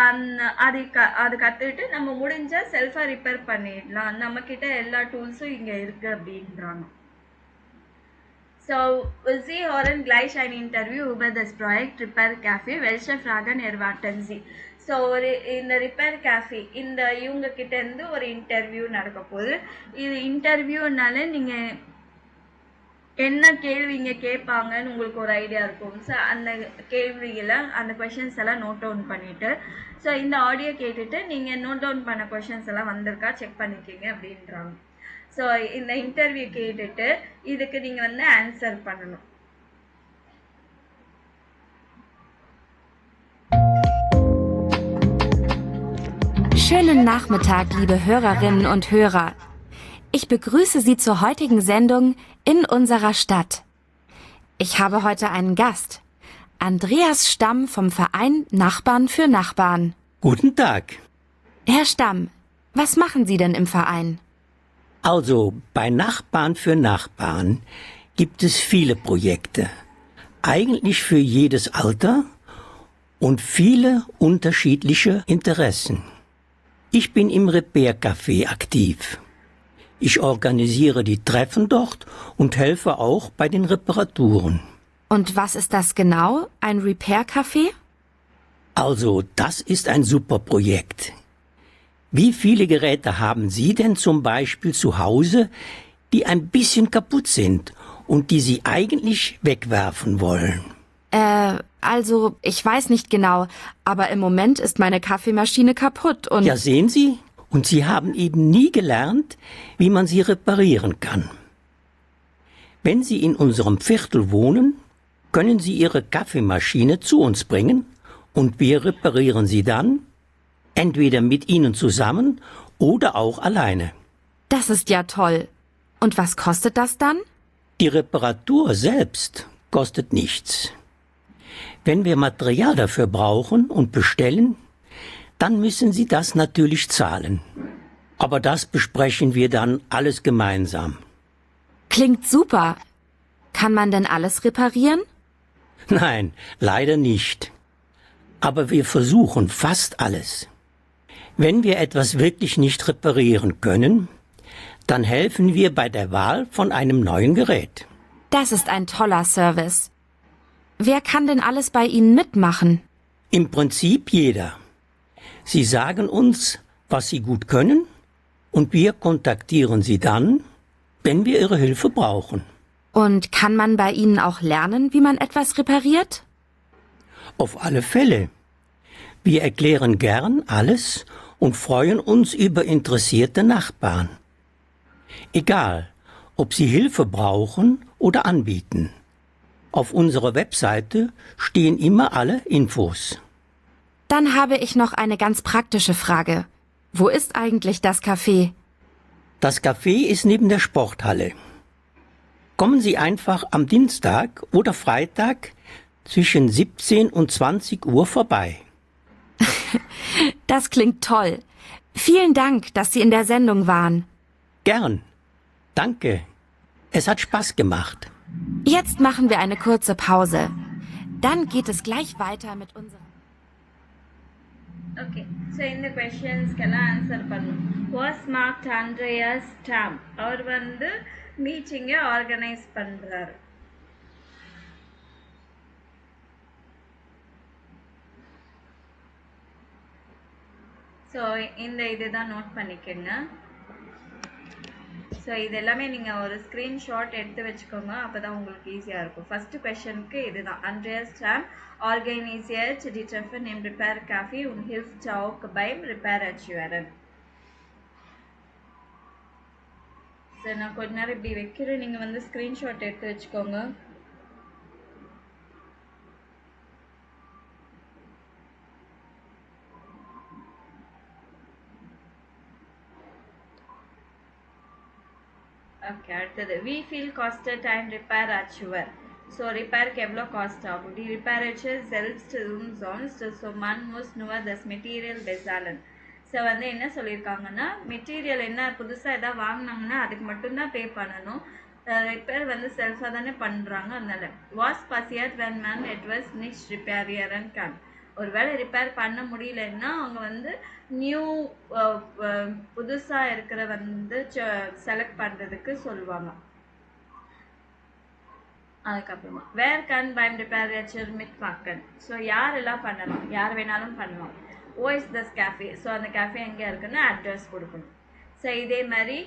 அது கற்றுக்கிட்டு நம்ம முடிஞ்சால் செல்ஃபாக ரிப்பேர் பண்ணிடலாம், நம்மக்கிட்ட எல்லா டூல்ஸும் இங்கே இருக்குது அப்படின்றாங்க. So, Sie hören gleich ein Interview über das Projekt Repair Cafe. Welche Fragen erwarten Sie? So இந்த ரிப்பேர் கேஃபே இந்த இவங்க கிட்டேருந்து ஒரு இன்டர்வியூ நடக்க போகுது. இது இன்டர்வியூனால நீங்கள் என்ன கேள்விங்க கேட்பாங்கன்னு உங்களுக்கு ஒரு ஐடியா இருக்கும். ஸோ அந்த கேள்விகளை அந்த கொஷின்ஸ் எல்லாம் நோட் டவுன் பண்ணிவிட்டு, ஸோ இந்த ஆடியோ கேட்டுட்டு நீங்கள் நோட் டவுன் பண்ண கொஷின்ஸ் எல்லாம் வந்திருக்கா செக் பண்ணிக்கிங்க அப்படின்றாங்க. ஸோ இந்த இன்டர்வியூ கேட்டுட்டு இதுக்கு நீங்கள் வந்து ஆன்சர் பண்ணணும். Schönen Nachmittag, liebe Hörerinnen und Hörer. Ich begrüße Sie zur heutigen Sendung in unserer Stadt. Ich habe heute einen Gast, Andreas Stamm vom Verein Nachbarn für Nachbarn. Guten Tag. Herr Stamm, was machen Sie denn im Verein? Also, bei Nachbarn für Nachbarn gibt es viele Projekte. Eigentlich für jedes Alter und viele unterschiedliche Interessen. Ich bin im Repair Café aktiv. Ich organisiere die Treffen dort und helfe auch bei den Reparaturen. Und was ist das genau, ein Repair Café? Also, das ist ein super Projekt. Wie viele Geräte haben Sie denn zum Beispiel zu Hause, die ein bisschen kaputt sind und die Sie eigentlich wegwerfen wollen? Also, ich weiß nicht genau, aber im Moment ist meine Kaffeemaschine kaputt und... Ja, sehen Sie? Und Sie haben eben nie gelernt, wie man sie reparieren kann. Wenn Sie in unserem Viertel wohnen, können Sie Ihre Kaffeemaschine zu uns bringen und wir reparieren sie dann, entweder mit Ihnen zusammen oder auch alleine. Das ist ja toll. Und was kostet das dann? Die Reparatur selbst kostet nichts. Wenn wir Material dafür brauchen und bestellen, dann müssen Sie das natürlich zahlen. Aber das besprechen wir dann alles gemeinsam. Klingt super. Kann man denn alles reparieren? Nein, leider nicht. Aber wir versuchen fast alles. Wenn wir etwas wirklich nicht reparieren können, dann helfen wir bei der Wahl von einem neuen Gerät. Das ist ein toller Service. Wer kann denn alles bei Ihnen mitmachen? Im Prinzip jeder. Sie sagen uns, was Sie gut können, und wir kontaktieren Sie dann, wenn wir Ihre Hilfe brauchen. Und kann man bei Ihnen auch lernen, wie man etwas repariert? Auf alle Fälle. Wir erklären gern alles und freuen uns über interessierte Nachbarn. Egal, ob Sie Hilfe brauchen oder anbieten. Auf unserer Webseite stehen immer alle Infos. Dann habe ich noch eine ganz praktische Frage. Wo ist eigentlich das Café? Das Café ist neben der Sporthalle. Kommen Sie einfach am Dienstag oder Freitag zwischen 17 und 20 Uhr vorbei. Das klingt toll. Vielen Dank, dass Sie in der Sendung waren. Gern. Danke. Es hat Spaß gemacht. Jetzt machen wir eine kurze Pause. Dann geht es gleich weiter mit unserem... okay, so இந்த கொஷின்ஸ்க்கெல்லாம் answer பண்ணணும். Was mark Andreas ஸ்டாம், அவர் வந்து மீட்டிங்கை organise பண்ணுறாரு. So இந்த இதுதான் note பண்ணிக்கோங்க. So இது எல்லாமே நீங்கள் ஒரு ஸ்க்ரீன்ஷாட் எடுத்து வச்சுக்கோங்க, அப்போ தான் உங்களுக்கு ஈஸியாக இருக்கும். ஃபஸ்ட்டு கொஷனுக்கு இதுதான். Andreas Stamm organisiert die Treffen im Repair Café und hilft auch beim Reparaturen. So நான் கொஞ்ச நேரம் இப்படி வைக்கிறேன், நீங்கள் வந்து ஸ்க்ரீன்ஷாட் எடுத்து வச்சுக்கோங்க. ஓகே, அடுத்தது வி ஃபீல் காஸ்டட் அண்ட் ரிப்பேர் அச்சுவர். ஸோ ரிப்பேருக்கு எவ்வளோ காஸ்ட் ஆகும்? டி ரிப்பேர் அச்சர் செல்ஸ்ட் ரூம் ஜோன்ஸ் ஸோ மன் மூஸ் நுவர் தஸ் மெட்டீரியல் பெசாலன். ஸோ வந்து என்ன சொல்லியிருக்காங்கன்னா, மெட்டீரியல் என்ன புதுசாக எதாவது வாங்கினாங்கன்னா அதுக்கு மட்டும்தான் பே பண்ணணும். ரிப்பேர் வந்து செல்ஃபாக தானே பண்ணுறாங்க. அதனால வாஸ் பசியட் வென் மேன் இட் வாஸ் நிச் ரிப்பேரியர் அண்ட் கேன். ஒருவேளை ரிப்பேர் பண்ண முடியலன்னா அவங்க வந்து நியூ புதுசாக இருக்கிற வந்து செலக்ட் பண்ணுறதுக்கு சொல்லுவாங்க. அதுக்கப்புறமா வேர் கேன் பைம் ரிப்பேர் அச்சர் மிட் பாக்கன். ஸோ யாரெல்லாம் பண்ணலாம்? யார் வேணாலும் பண்ணலாம். ஓ இஸ் தஸ் கேஃபே. ஸோ அந்த கேஃபே எங்கே இருக்குன்னு அட்ரஸ் கொடுக்கணும். ஸோ இதே மாதிரி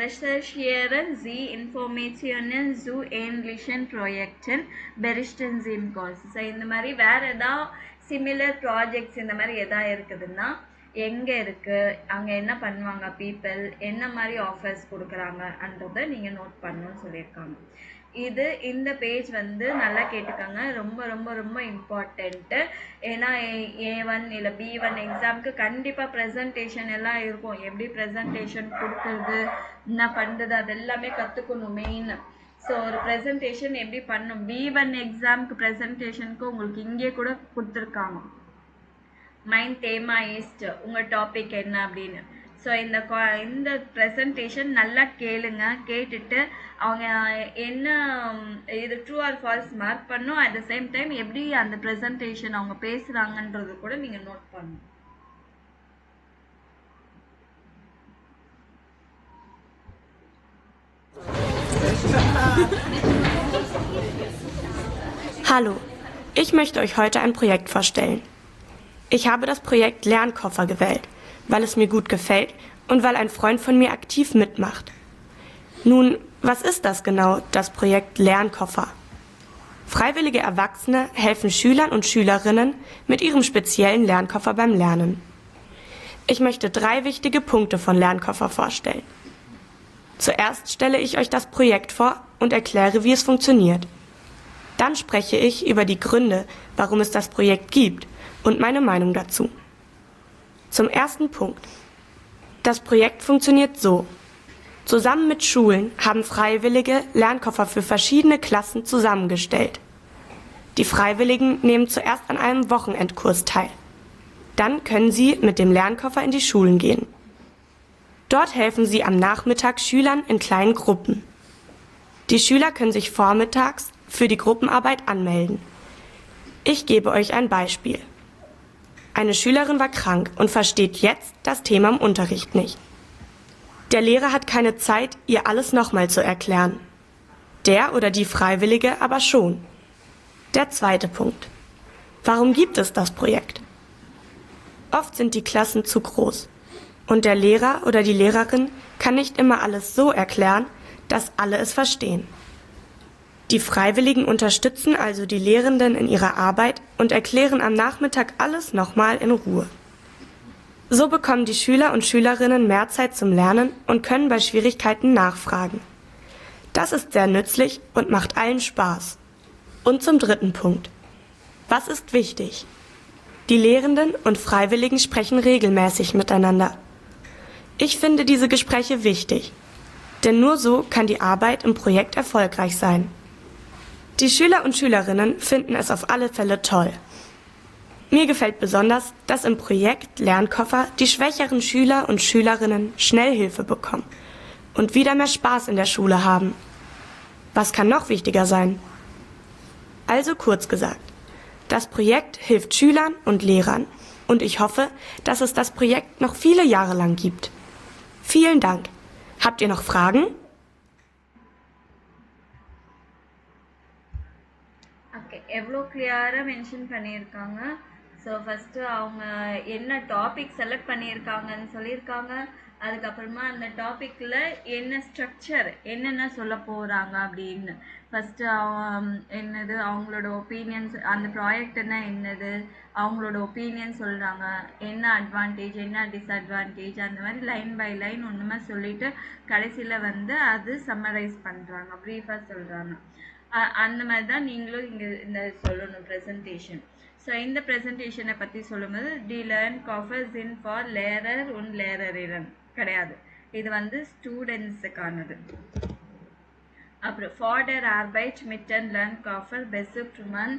recherchieren Sie Informationen zu ähnlichen Projekten berichten Sie im Kurs. So இந்த மாதிரி வேறு எதாவது சிமிலர் ப்ராஜெக்ட்ஸ் இந்த மாதிரி எதாவது இருக்குதுன்னா எங்கே இருக்குது, அங்கே என்ன பண்ணுவாங்க பீப்புள், என்ன மாதிரி ஆஃபர்ஸ் கொடுக்குறாங்கன்றதை நீங்கள் நோட் பண்ணணும்னு சொல்லியிருக்காங்க. இந்த பேஜ் வந்து நல்லா கேட்டுக்கோங்க, ரொம்ப ரொம்ப ரொம்ப இம்பார்ட்டண்ட்டு. ஏன்னா A1 இல்லை B1 எக்ஸாமுக்கு கண்டிப்பாக ப்ரெசன்டேஷன் எல்லாம் இருக்கும். எப்படி ப்ரெசன்டேஷன் கொடுக்குறது, என்ன பண்ணுறது, அது எல்லாமே கற்றுக்கணும் மெயின். ஸோ ஒரு ப்ரெசன்டேஷன் எப்படி பண்ணணும், B1 எக்ஸாமுக்கு ப்ரெசன்டேஷனுக்கு உங்களுக்கு இங்கே கூட கொடுத்துருக்காங்க. மைண்ட் தேமா ஈஸ்ட் உங்கள் டாபிக் என்ன அப்படின்னு. ஸோ இந்த ப்ரெசன்டேஷன் நல்லா கேளுங்க. கேட்டுட்டு அவங்க என்ன இது ட்ரூ ஆர் ஃபால்ஸ் மார்க் பண்ணும். அட் த சேம் டைம் எப்படி அந்த ப்ரெசன்டேஷன் அவங்க பேசுகிறாங்கன்றது கூட நீங்கள் நோட் பண்ணணும். Hallo, ich möchte euch heute ein Projekt vorstellen. Ich habe das Projekt Lernkoffer gewählt, weil es mir gut gefällt und weil ein Freund von mir aktiv mitmacht. Nun, was ist das genau, das Projekt Lernkoffer? Freiwillige Erwachsene helfen Schülern und Schülerinnen mit ihrem speziellen Lernkoffer beim Lernen. Ich möchte 3 wichtige Punkte von Lernkoffer vorstellen. Zuerst stelle ich euch das Projekt vor und erkläre, wie es funktioniert. Dann spreche ich über die Gründe, warum es das Projekt gibt und meine Meinung dazu. Zum ersten Punkt. Das Projekt funktioniert so. Zusammen mit Schulen haben Freiwillige Lernkoffer für verschiedene Klassen zusammengestellt. Die Freiwilligen nehmen zuerst an einem Wochenendkurs teil. Dann können sie mit dem Lernkoffer in die Schulen gehen. Dort helfen sie am Nachmittag Schülern in kleinen Gruppen. Die Schüler können sich vormittags für die Gruppenarbeit anmelden. Ich gebe euch ein Beispiel. Eine Schülerin war krank und versteht jetzt das Thema im Unterricht nicht. Der Lehrer hat keine Zeit, ihr alles nochmal zu erklären. Der oder die Freiwillige aber schon. Der zweite Punkt. Warum gibt es das Projekt? Oft sind die Klassen zu groß und der Lehrer oder die Lehrerin kann nicht immer alles so erklären, dass alle es verstehen. Die Freiwilligen unterstützen also die Lehrenden in ihrer Arbeit und erklären am Nachmittag alles nochmal in Ruhe. So bekommen die Schüler und Schülerinnen mehr Zeit zum Lernen und können bei Schwierigkeiten nachfragen. Das ist sehr nützlich und macht allen Spaß. Und zum dritten Punkt. Was ist wichtig? Die Lehrenden und Freiwilligen sprechen regelmäßig miteinander. Ich finde diese Gespräche wichtig, denn nur so kann die Arbeit im Projekt erfolgreich sein. Die Schüler und Schülerinnen finden es auf alle Fälle toll. Mir gefällt besonders, dass im Projekt Lernkoffer die schwächeren Schüler und Schülerinnen schnell Hilfe bekommen und wieder mehr Spaß in der Schule haben. Was kann noch wichtiger sein? Also kurz gesagt, das Projekt hilft Schülern und Lehrern und ich hoffe, dass es das Projekt noch viele Jahre lang gibt. Vielen Dank. Habt ihr noch Fragen? Okay, எவ்வளோ கிளியராக mention பண்ணியிருக்காங்க. So first அவங்க என்ன topic select பண்ணியிருக்காங்கன்னு சொல்லியிருக்காங்க. அதுக்கப்புறமா அந்த டாபிக்ல என்ன ஸ்ட்ரக்சர் என்னென்ன சொல்ல போறாங்க அப்படின்னு ஃபர்ஸ்ட் என்னது அவங்களோட ஒப்பீனியன்ஸ், அந்த ப்ராஜெக்ட்னா என்னது, அவங்களோட ஒப்பீனியன் சொல்றாங்க, என்ன அட்வான்டேஜ் என்ன டிஸ்அட்வான்டேஜ், அந்த மாதிரி லைன் பை லைன் ஒண்ணுமே சொல்லிட்டு கடைசியில வந்து அது சம்மரைஸ் பண்றாங்க, ப்ரீஃபா சொல்றாங்க. அந்த மாதிரி தான் நீங்களும் இங்க இந்த சொல்லணும் ப்ரெசன்டேஷன். ஸோ இந்த ப்ரெசன்டேஷனை பற்றி சொல்லும்போது டி லேர்ன் காஃபர் சின் ஃபார் லேரர் உன் லேரரிடன் கிடையாது, இது வந்து ஸ்டூடெண்ட்ஸுக்கானது. அப்புறம் ஃபார்டர் ஆர்பைட் மிட்டன் லேர்ன் காஃபர் பெசுப்ட்மன்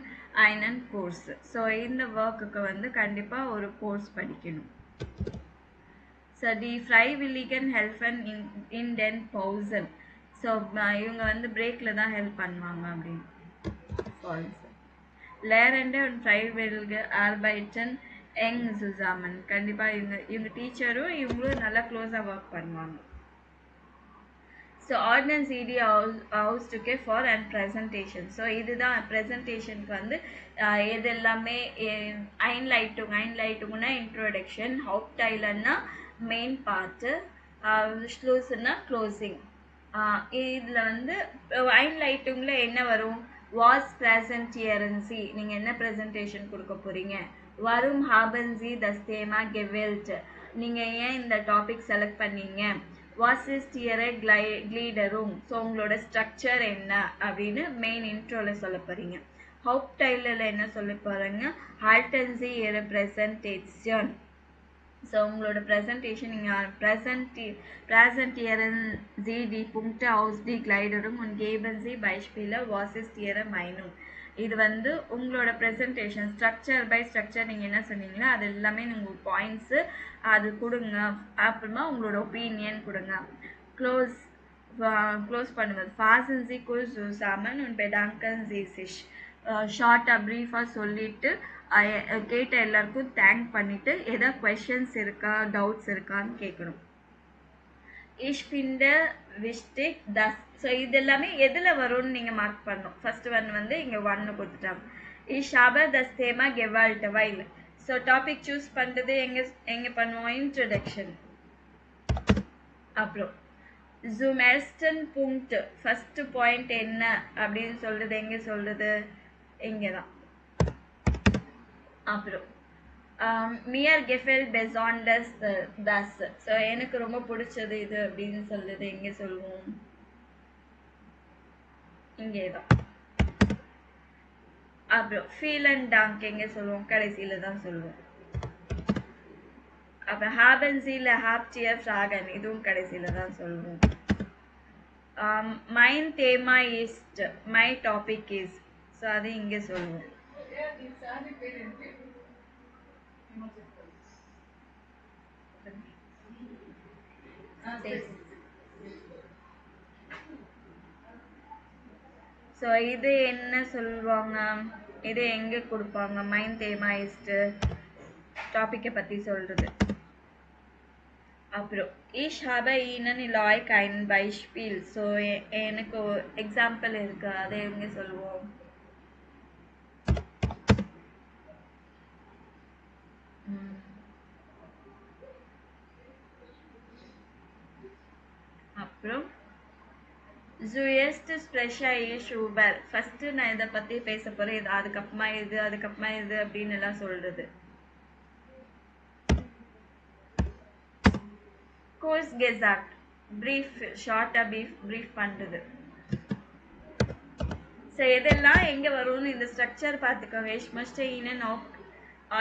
ஐனன் கோர்ஸ். ஸோ இந்த ஒர்க்குக்கு வந்து கண்டிப்பாக ஒரு கோர்ஸ் படிக்கணும். ஸோ டி ஃப்ரைவில்லிகன் ஹெல்ஃபன் இன் டென் பவுசன். ஸோ இவங்க வந்து பிரேக்கில் தான் ஹெல்ப் பண்ணுவாங்க அப்படின்னு. ஃபால்ஸ். லேரண்டர் அண்ட் ஃப்ரைவில்க ஆர்பைட்டன் யங் சுசாமன். கண்டிப்பாக இவங்க டீச்சரும் இவங்களும் நல்லா க்ளோஸாக ஒர்க் பண்ணுவாங்க. ஸோ ஆர்டினன்ஸ் இடி ஹவுஸ் டுகே ஃபார் அண்ட் ப்ரெசன்டேஷன். ஸோ இதுதான் ப்ரெசன்டேஷனுக்கு வந்து எது எல்லாமே ஐன்லைட்டுங்கன்னா இன்ட்ரோடக்ஷன், ஹவுப்டைலர்னா மெயின் பார்ட்டு, ஸ்லூஸ்னா க்ளோசிங். இதில் வந்து ஐன்லைட்டுங்கில் என்ன வரும், வாஸ் ப்ரெசன்டியரன்சி, நீங்கள் என்ன ப்ரெசன்டேஷன் கொடுக்க போகிறீங்க, வரும் ஹாபன்சி தஸ்தேமா கெவெல்ட், நீங்கள் ஏன் இந்த டாபிக் செலக்ட் பண்ணீங்க, வாஸ் இஸ் டியரை க்ளீடரும், ஸோ உங்களோட ஸ்ட்ரக்சர் என்ன அப்படின்னு மெயின் இன்ட்ரோவில் சொல்ல போகிறீங்க. ஹவுப்டைலரில் என்ன சொல்ல போகிறீங்க, ஹால்டன்சி ரெப்ரசன்டேஷன். ஸோ உங்களோட ப்ரெசன்டேஷன் நீங்கள் ப்ரெசன்டியரன் சி டி புங்க்ட் ஹவுஸ் டி கிளைடரும் உன் கேபன்சி பைஷ்பியில் வாசிஸ் டியரம் மைனும். இது வந்து உங்களோட ப்ரெசன்டேஷன் ஸ்ட்ரக்சர் பை ஸ்ட்ரக்சர் நீங்கள் என்ன சொன்னீங்களோ அது எல்லாமே நீங்கள் பாயிண்ட்ஸு அது கொடுங்க. அப்புறமா உங்களோட ஒப்பீனியன் கொடுங்க. க்ளோஸ் பண்ணுவது ஃபாசன்சி குல் சூசாமன் உன் பெடாங்கன் ஜீசிஷ். ஷார்ட்டாக ப்ரீஃபாக சொல்லிவிட்டு கேட்ட எல்லாருக்கும் தேங்க் பண்ணிவிட்டு எதாவது கொஷின்ஸ் இருக்கா டவுட்ஸ் இருக்கான்னு கேட்கணும். இஷ்பிண்ட விஷ்டிக் தஸ். ஸோ இது எல்லாமே எதில் வரும்னு நீங்கள் மார்க் பண்ணணும். ஃபர்ஸ்ட் ஒன் வந்து இங்கே 1 கொடுத்துட்டாங்க. ஷாபர் தஸ்தேமா கெவால்ட் வைல். ஸோ டாபிக் சூஸ் பண்ணுறது எங்கே பண்ணுவோம், இன்ட்ரடக்ஷன். அப்புறம் ஜூமெர்ஸ்டன் புங்க்ட், ஃபர்ஸ்ட் பாயிண்ட் என்ன அப்படின்னு சொல்கிறது எங்கே சொல்கிறது, இங்கே தான். அப்புறம் மியர் கெஃபெல் பெசாண்டஸ் தஸ். ஸோ எனக்கு ரொம்ப பிடிச்சது இது அப்படின்னு சொல்லுது எங்கே சொல்லுவோம், இங்கே தான். அப்புறம் ஃபீல் அண்ட் டாங்க் எங்கே சொல்லுவோம், கடைசியில் தான் சொல்லுவோம். அப்புறம் ஹாபன்சியில் ஹாப்டியர் ஃப்ராகன், இதுவும் கடைசியில் தான் சொல்லுவோம். மைன் தேமா இஸ்ட், மை டாபிக் இஸ். ஸோ அது இங்கே சொல்லுவோம். ஸோ இது என்ன சொல்லுவாங்க, இது எங்கே கொடுப்பாங்க, மைன் தேமா இஸ்ட் டாப்பிக்கை பற்றி சொல்கிறது. அப்புறம் ஈஷ் ஹாப ஈனன் லாய் கைன் பைஷ்பீல். ஸோ எனக்கு எக்ஸாம்பிள் இருக்கு, அதை எங்கே சொல்லுவோம், அப்புறம் ஜூயஸ்ட் ஸ்ப்ரெஷா இஷ் ஊபர். ஃபஸ்ட்டு நான் இதை பற்றி பேச போகிறேன், இது அதுக்கப்புறமா இது அப்படின்னு எல்லாம் சொல்கிறது. கோர்ஸ் கெசாக்ட், ப்ரீஃப் ஷார்ட்டாக ப்ரீஃப் பண்ணுறது. ஸோ இதெல்லாம் எங்கே வரும்னு இந்த ஸ்ட்ரக்சர் பார்த்துக்கோங்க. இஷ்மஸ்ட ஈனன்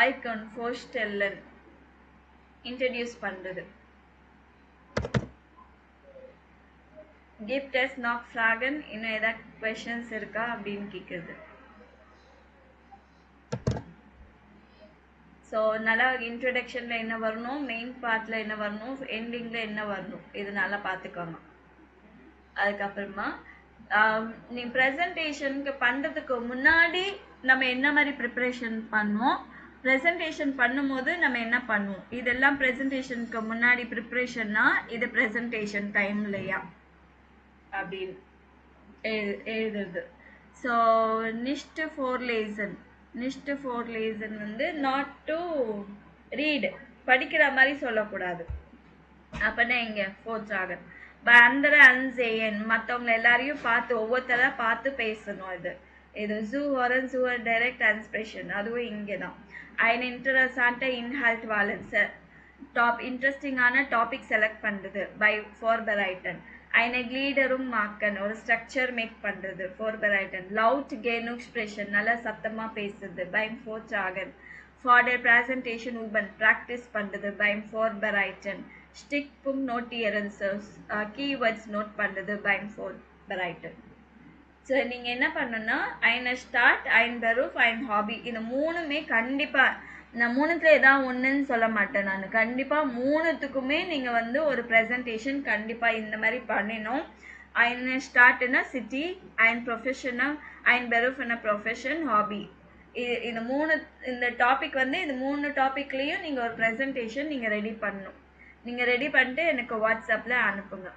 ஐக்கன் ஃபோர்ஸ்டெல்லன் இன்ட்ரடியூஸ் பண்ணுறது. கிஃப்ட் எஸ் நாக் ஃப்ராகன், இன்னும் ஏதாவது கொஷின்ஸ் இருக்கா அப்படின்னு கேட்குறது. ஸோ நல்லா இன்ட்ரடக்ஷனில் என்ன வரணும், மெயின் பார்ட்டில் என்ன வரணும், எண்டிங்கில் என்ன வரணும், இது நல்லா பார்த்துக்கோங்க. அதுக்கப்புறமா நீ ப்ரெசன்டேஷனுக்கு பண்ணுறதுக்கு முன்னாடி நம்ம என்ன மாதிரி ப்ரிப்பரேஷன் பண்ணுவோம், ப்ரெசன்டேஷன் பண்ணும்போது நம்ம என்ன பண்ணுவோம், இதெல்லாம் ப்ரெசன்டேஷனுக்கு முன்னாடி ப்ரிப்ரேஷன்னா இது ப்ரெசன்டேஷன் டைம்லையா அப்படின்னு எழுதுறது. ஸோ நிஷ்ட் ஃபோர் லேசன் வந்து நாட் டு ரீடு, படிக்கிற மாதிரி சொல்லக்கூடாது. அப்படின்னா இங்க போச்சாகன். Bei andere ansehen, மற்றவங்க எல்லாரையும் பார்த்து ஒவ்வொருத்தரா பார்த்து பேசணும். இது zuhören, zuhören direct ansprechen, அதுவும் இங்கே தான். Ein interessanter Inhalt wählen, இன்ட்ரெஸ்டிங்கான டாபிக் செலக்ட் பண்றது. Bei vorbereiten. Eine Gliederung machen, ஒரு ஸ்ட்ரக்சர் மேக் பண்றது. Vorbereiten. Laut genug sprechen, நல்லா சத்தமா பேசுறது. Beim Vortragen. For der Präsentation üben, practice பண்றது. Beim Vorbereiten. Stichpunkt notieren, keywords note பண்றது. Beim Vorbereiten. ஸோ நீங்கள் என்ன பண்ணணும்னா eine Stadt, ein Beruf, ein Hobby, இந்த மூணுமே கண்டிப்பாக, நான் மூணுத்துல ஏதாவது ஒன்றுன்னு சொல்ல மாட்டேன். நான் கண்டிப்பாக மூணுத்துக்குமே நீங்கள் வந்து ஒரு ப்ரெசன்டேஷன் கண்டிப்பாக இந்த மாதிரி பண்ணினோம். eine Stadtனா city, ein Professional, ein Beruf என்ன ப்ரொஃபஷன், ஹாபி. இந்த டாபிக் வந்து இந்த மூணு டாபிக்லேயும் நீங்கள் ஒரு ப்ரெசன்டேஷன் நீங்கள் ரெடி பண்ணணும். நீங்கள் ரெடி பண்ணிட்டு எனக்கு வாட்ஸ்அப்பில் அனுப்புங்க.